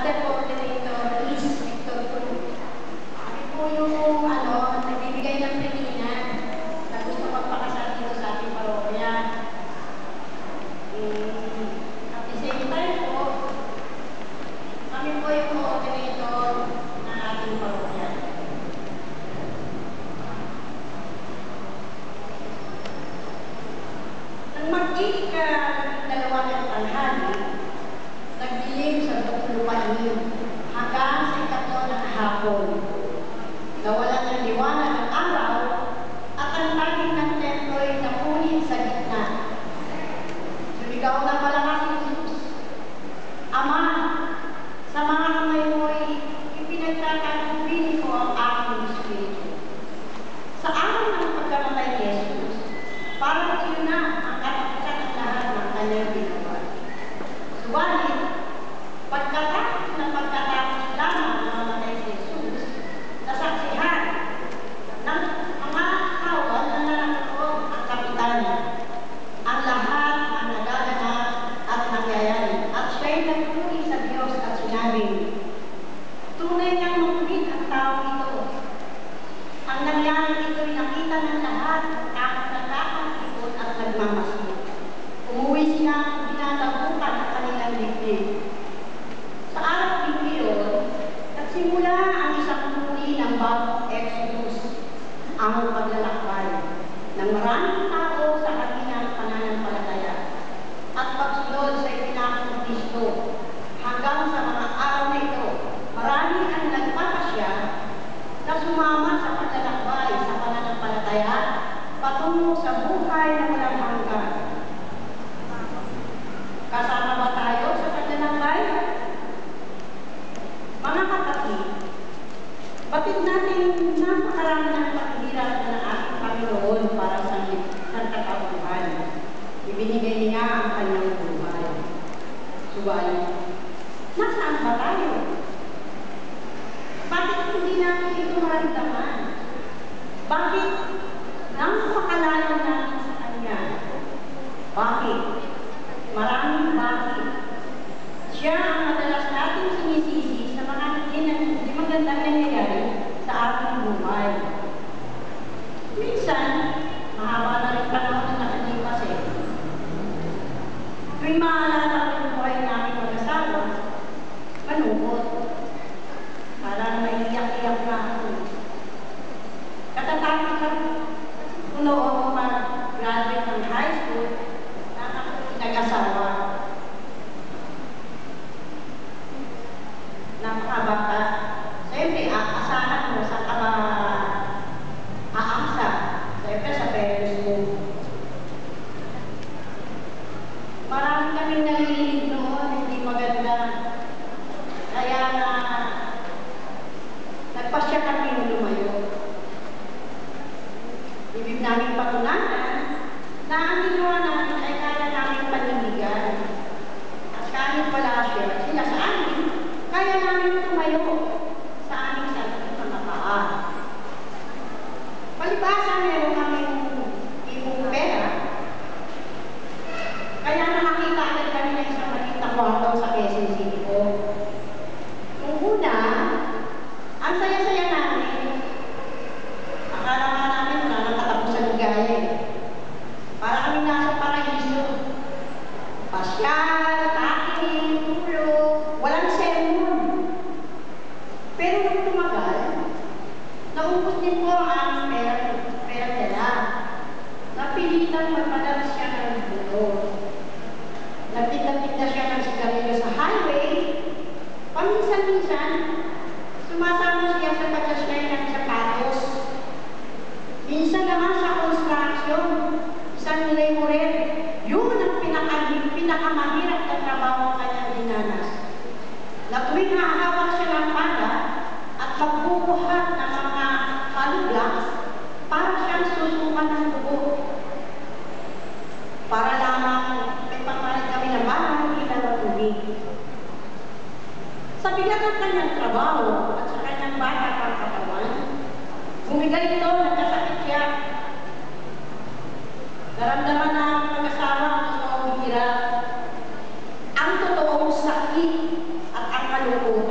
other coordinator is Victor Cruz. Kami po yung nagbibigay ng pilinan na gusto magpakasal dito sa ating parokya. At the same time po, kami po yung coordinator ng ating parokya. Nang mag-dalawa ng tanghali, nagdilim sa lupain hanggang sa ikatlo ng hapon. Nawalan ng liwanag ng araw at ang tanging ng templo ay napunit sa gitna. Sumigaw ng malakas si Jesus, "Ama, sa mga kamay mo'y ipinagkakabili ko ang aking espiritu." Sa araw ng pagkamatay ni Jesus, parang iyon na ang katapusan ng lahat ng kanyang ginawa. Subalit, pagkatapos lamang ng namatay si Jesus, nasaksihan ng mga kawan na nanonood ang kapitan, ang lahat ang nagaganap at nangyayari. At siya'y nagpuri sa Diyos at sinabing, "Tunay niyang makulit ang tao ito. Ang nangyari ito'y nakita ng lahat at nagkakakipot at nagmamasid. Umuwi sila at binatabukan ang kanilang dibdib." Sa araw din iyon, nagsimula ang isang tuli ng bagong Exodus, ang paglalakbay ng maraming tao sa kanilang pananampalataya at pagsunod sa ipinakong Kristo. Hanggang sa mga araw na ito, marami ang nagpapasya na sumama sa paglalakbay sa pananampalataya patungo sa buhay na walang hanggan. Kasama ba tayo sa paglalakbay? Mga kapatid, batid natin napakarami ng paghihirap na ng ating Panginoon para sa nagkakabuhan. Ibinigay niya ang kanyang buhay. Subalit, nasaan ba tayo? Bakit hindi natin ito maramdaman? Bakit napakalayo natin sa Kanya? Bakit? Maraming bakit. Siya ang madalas nating sinisisi sa mga hindi magandang nangyayari sa ating buhay. Minsan, mahaba na rin panahon na nakalipas eh. Tuwing maalala ko yung buhay namin mag-asawa, manukot. Para naiiyak-iyak na ako. Katatapos lang kung noon ko mag-graduate ng high school, na ako nag-asawa. Napakabata. Siyempre, asahan mo sa aamsa. Siyempre, sa parents mo. Marami kaming nalilig noon, hindi maganda. Kaya nagpasya kami ng lumayo. Ibig namin patunayan na ang ginawa namin ay kaya namin panindigan. At kahit wala sila sa amin, kaya namin tumayo sa aming sarili mga paa. Palibasa, meron kaming ibong pera. Kaya nakakita agad kami ng isang maliit na kwarto sa Quezon City ko. Nung una, ang saya-saya namin. Akala nga namin wala nang katapusan ng gaya. Para kami nasa paraiso. Pasyal, kain, tulog, walang sermon. Pero nung tumagal, naubos din po ang aming pera nila. Napilitan magpadala siya ng buto. Nagtinda-tinda siya ng sigarilyo sa highway. Paminsan-minsan, sumasama siya sa pagsaslay ng sapatos. Minsan naman sa construction, isang laborer, yun ang pinakamahirap na trabaho kanyang dinanas. Na tuwing hahawak siya ng pala at magbubuhat ng mga hollow blocks, para siyang susukan ng dugo. Para lamang may pamalit kami ng balang ilaw at tubig. Sa bigat ng kanyang trabaho at sa kanyang bata pang katawan, bumigay ito, nagkasakit siya. Naramdaman na ang mag-asawa ang totoong hirap, ang totoong sakit at ang kalungkutan.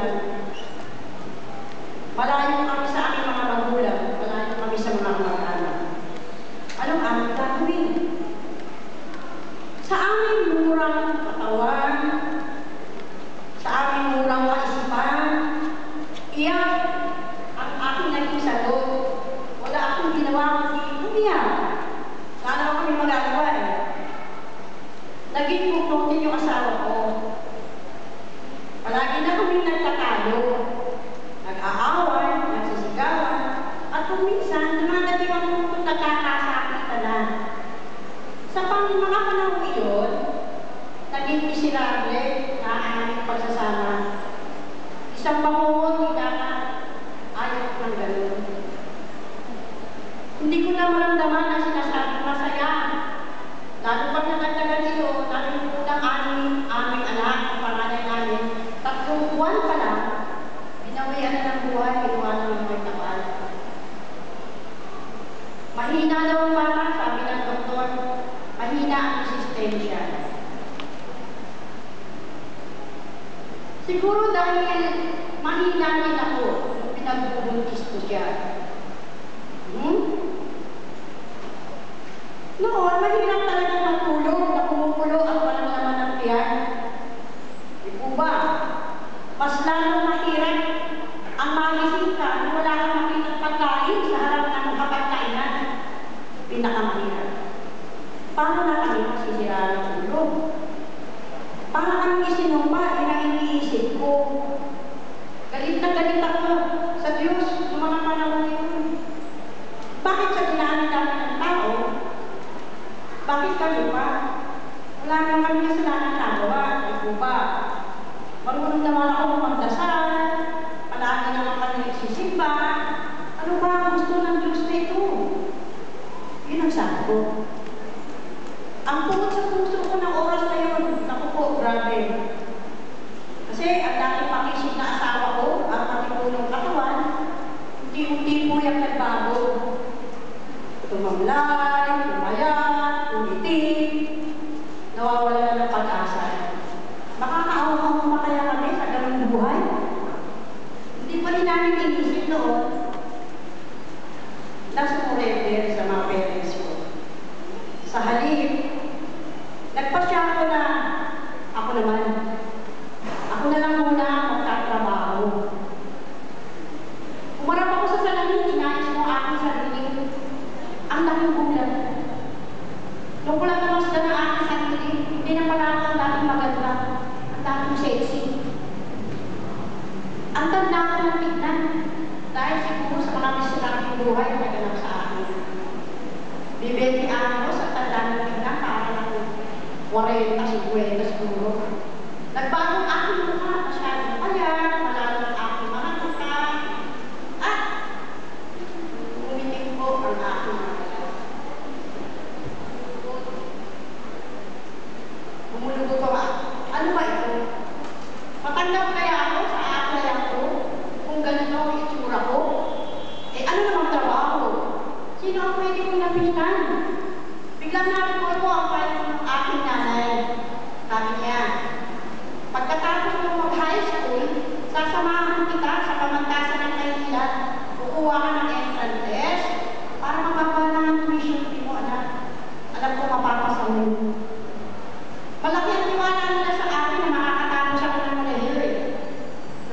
ang murang kaisipan. Iyak ang aking naging sagot. Wala akong ginawa kundi umiyak. Sana ako may magagawa eh. Naging buknotin yung asawa ko. Palagi na kaming nagtatalo. Nag-aaway, nagsisigawan, at kung minsan, dumadating ang punto nagkakasakitan na. Sa mga panahon iyon, naging miserable na ang aming pagsasama. Isang bangungot, hindi na ayaw ko ng gano'n. Hindi ko na maramdaman na sinasabing masaya. Lalo pag natagdagan ito, lalo yung unang aming anak, ang panganay namin, 3 buwan pa lang, binawian na ng buhay, inuwanan ng may tapal. Mahina daw ang bata, sabi ng doktor, mahina ang resistensya. Siguro dahil mahina din ako nung pinagbubuntis ko siya. Noon, mahirap talaga matulog na pumupulo ang walang laman ng tiyan. Di po ba? Mas lalong mahirap ang magising ka na wala kang makitang pagkain sa harap ng kapagkainan. Pinakamahirap. Paano na kami masisiraan ng ulo? Para kami isinumpa, ang iniisip ko. Galit na galit ako sa Diyos ng mga panahon yun. Bakit sa dinami-dami ng tao? Bakit kami pa? Wala naman kami kasalanan nagawa. Ito ba? Marunong naman ako magdasal. Palagi naman kami nagsisimba. Ano ba gusto ng Diyos na ito? Yun ang sabi ko. Ang pumunta sa puso ko ng oras na yun, naku po, grabe. Kasi ang dati pakisip na asawa ko, ang matipulong katawan, unti-unti po yung nagbago. Tumamlay, tumayat, umitin, nawawala na ng pag-asa. Makakaawa-awa kaya kami sa ganung buhay? Hindi pa rin namin inisip noon na sumurrender sa mga parents ko. Sa halip, nagpasya ako na ako naman. Ako na lang muna magtatrabaho. Umarap ako sa salamin, inayos mo aking sarili. Ang laking bulan. Nung ko lang namasdan ang aking sarili, hindi na pala ako ang dating maganda, ang dating sexy. Ang tanda ko ng tignan, dahil siguro sa mga miserabling buhay na naganap sa akin. Bibenti ako sa tanda ng tignan, parang ako 40, 50 siguro. Nagbagong aking mukha, masyadong payat, malalo ang aking mga mukha. At umiting ko ang aking mga mukha. Umulugo ko ba? Ano ba ito? Matanggap kaya ako sa aklayan ko kung ganito ang itsura ko? Eh ano namang trabaho? Sino ang pwede kong lapitan? Biglang natin ko ang pwede ng aking nanay. Sabi niya, pagkatapos mo mag-high school, sasamahan kita sa pamantasan ng Maynila. Kukuha ka ng entrance test para mababa na ang tuition fee mo, anak. Alam ko mapapasa mo. Malaki ang tiwala nila sa akin na makakatapos ako ng kolehiyo eh.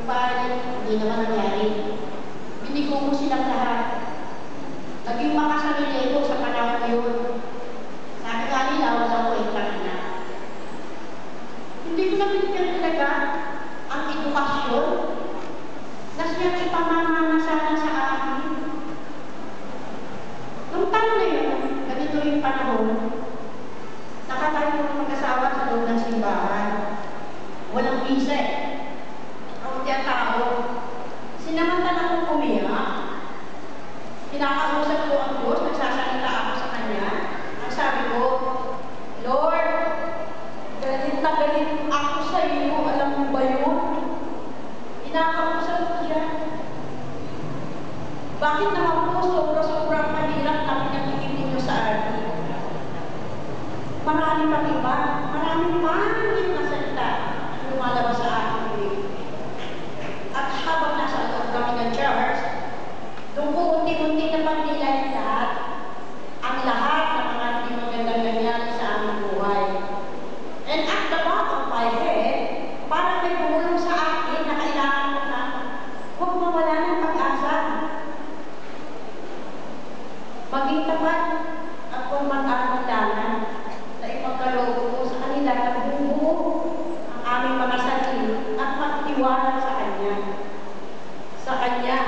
Subalit, hindi naman nangyari. Binigo ko silang lahat. Naging makasarili ko sa panahon yun. Sabi nga nila, wala ko na. Hindi ko na pinipin talaga ang edukasyon na siyang ipamamana sana sa akin. Nung time na yun, ganito yung panahon, nakatayo ng mag-asawa sa loob ng simbahan. Walang visa eh. Ang tiyan tao. Sinamantala ko umiyak. Kinakausap ko ang Diyos, nagsasalita ako sa Kanya. Ang sabi ko, Lord, galit na galit ako sa iyo, alam mo ba yun? Kinakausap ko siya. Bakit naman po sobrang mahirap na pinagiging ninyo sa akin? Marami pang iba, maraming pangit na salita ang lumalabas sa akin. At habang nasa loob kami ng church, doon po unti-unti na pagnilayan lahat, ang lahat ng mga hindi magandang nangyari sa aming buhay. And at the back of my head, parang may bumulong sa akin para sa Kanya. Sa Kanya.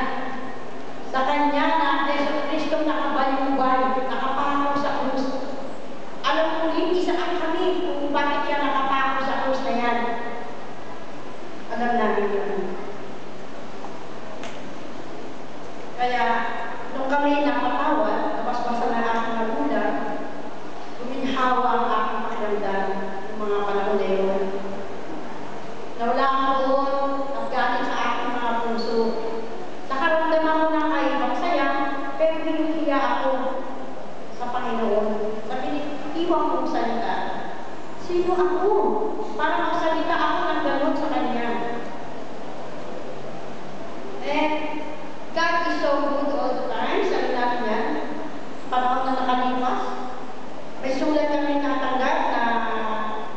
Sa Kanya na Yesu Kristo nakabayubay, nakapako sa krus. Alam mo, hindi sa kami kung bakit siya nakapako sa krus na yan. Alam namin yun. Kaya, nung kami napatawad, napaspasan na aking magulang, guminhawa ang aking pakiramdam ng mga panahon na yun. Nawala ako doon at galing sa aking mga puso. Nakaramdam ako ng kaibang saya, pero binuhiya ako sa Panginoon. Sa pinitiwang kong salita. Sino ako? Para magsalita ako ng gano'n sa Kanya. God is so good all the time. Sabi natin yan. Panahon na nakalipas. May sulat kami natanggap na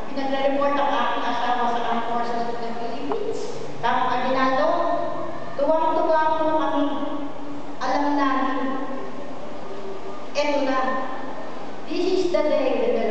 pinagre-report ang aking asawa sa Armed Forces of the Philippines. Tapos Aguinaldo, tuwang-tuwa po kami. Alam namin, eto na. This is the day that the